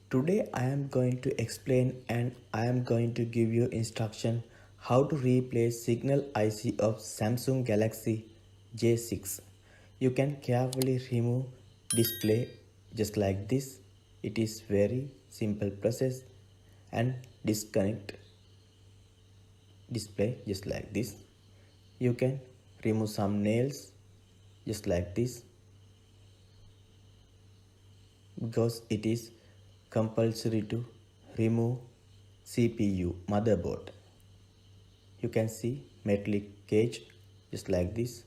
Today I am going to explain and I am going to give you instruction how to replace signal IC of Samsung Galaxy J6. You can carefully remove display just like this. It is very simple process and disconnect display just like this. You can remove some nails just like this because it is compulsory to remove CPU motherboard. You can see metallic cage just like this.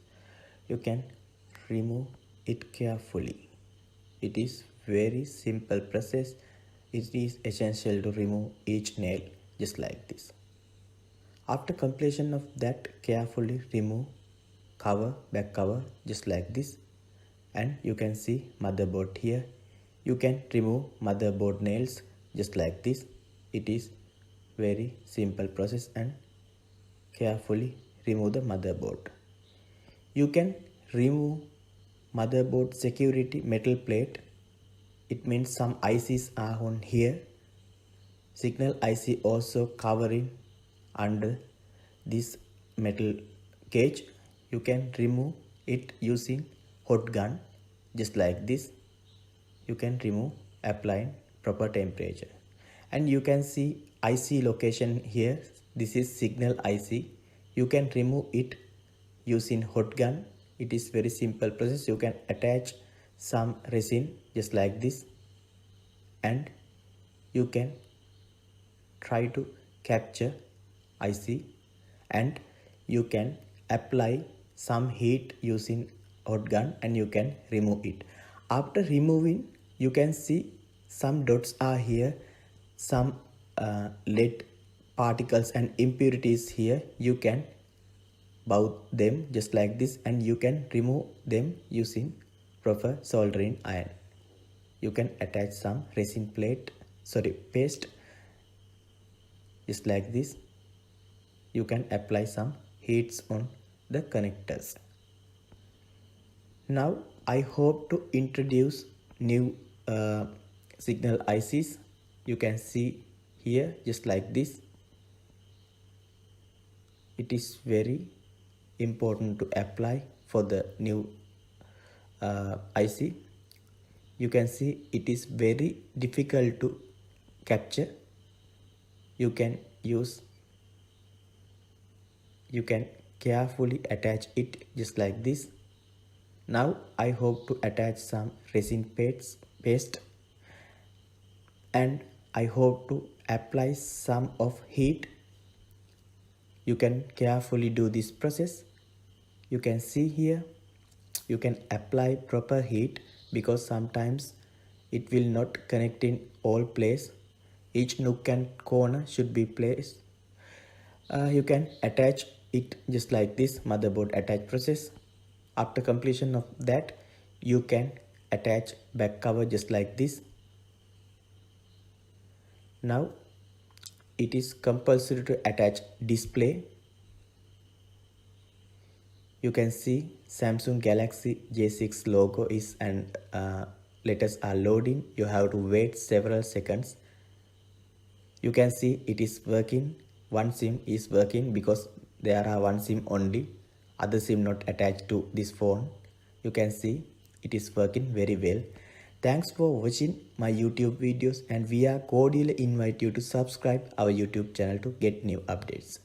You can remove it carefully. It is very simple process. It is essential to remove each nail just like this. After completion of that, carefully remove back cover just like this, and you can see motherboard here. You can remove motherboard nails just like this. It is very simple process and carefully remove the motherboard. You can remove motherboard security metal plate. It means some ICs are on here. Signal IC also covering under this metal cage. You can remove it using hot gun just like this. You can remove applying proper temperature, and you can see IC location here. This is signal IC. You can remove it using hot gun. It is very simple process. You can attach some resin just like this, and you can try to capture IC, and you can apply some heat using hot gun and you can remove it. After removing, you can see some dots are here, some lead particles and impurities here. You can bow them just like this, and you can remove them using proper soldering iron. You can attach some resin paste just like this. You can apply some heats on the connectors. Now I hope to introduce new signal ICs. You can see here just like this. It is very important to apply for the new IC. You can see it is very difficult to capture. You can carefully attach it just like this. Now I hope to attach some resin paste, and I hope to apply some of heat. You can carefully do this process. You can see here, you can apply proper heat because sometimes it will not connect in all place. Each nook and corner should be placed. You can attach it just like this, motherboard attach process. After completion of that, you can attach back cover just like this. Now it is compulsory to attach display. You can see Samsung Galaxy J6 logo is, and letters are loading. You have to wait several seconds. You can see it is working. One SIM is working because there are one SIM only, other SIM not attached to this phone. You can see it is working very well. Thanks for watching my YouTube videos, and we are cordially invite you to subscribe our YouTube channel to get new updates.